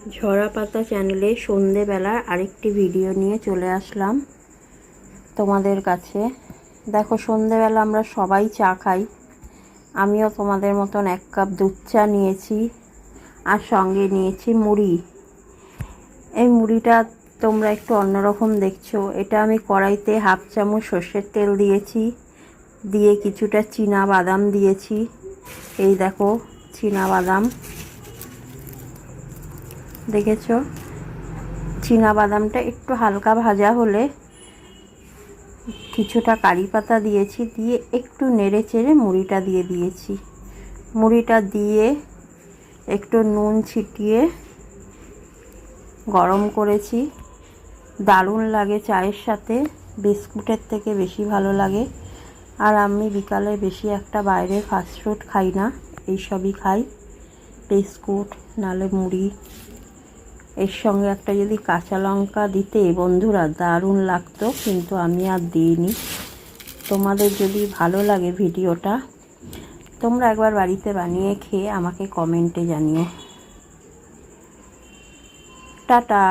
ঝরা পাতা চ্যানেলে সন্ধেবেলার আরেকটি ভিডিও নিয়ে চলে আসলাম তোমাদের কাছে। দেখো, সন্ধেবেলা আমরা সবাই চা খাই। আমিও তোমাদের মতন 1 কাপ দুধ চা নিয়েছি, আর সঙ্গে নিয়েছি মুড়ি। এই মুড়িটা তোমরা একটু অন্যরকম দেখছো। এটা আমি কড়াইতে 1/2 চামচ সর্ষের তেল দিয়েছি, দিয়ে কিছুটা চীনা বাদাম দিয়েছি। এই দেখো, চীনা বাদাম দেখেছো? চীনা বাদামটা একটু হালকা ভাজা হলে কিছুটা কারি পাতা দিয়েছি, দিয়ে একটু নেড়ে চেড়ে মুড়িটা দিয়ে দিয়েছি। মুড়িটা দিয়ে একটু নুন ছিটিয়ে গরম করেছি। দারুণ লাগে চায়ের সাথে, বিস্কুটের থেকে বেশি ভালো লাগে। আর আমি বিকালে বেশি একটা বাইরের ফাস্টফুড খাই না, এইসবই খাই, বিস্কুট নালে মুড়ি। এর সঙ্গে একটা যদি কাঁচা লঙ্কা দিতে বন্ধুরা দারুণ লাগতো, কিন্তু আমি আর দিইনি। তোমাদের যদি ভালো লাগে ভিডিওটা, তোমরা একবার বাড়িতে বানিয়ে খেয়ে আমাকে কমেন্টে জানিও। টাটা।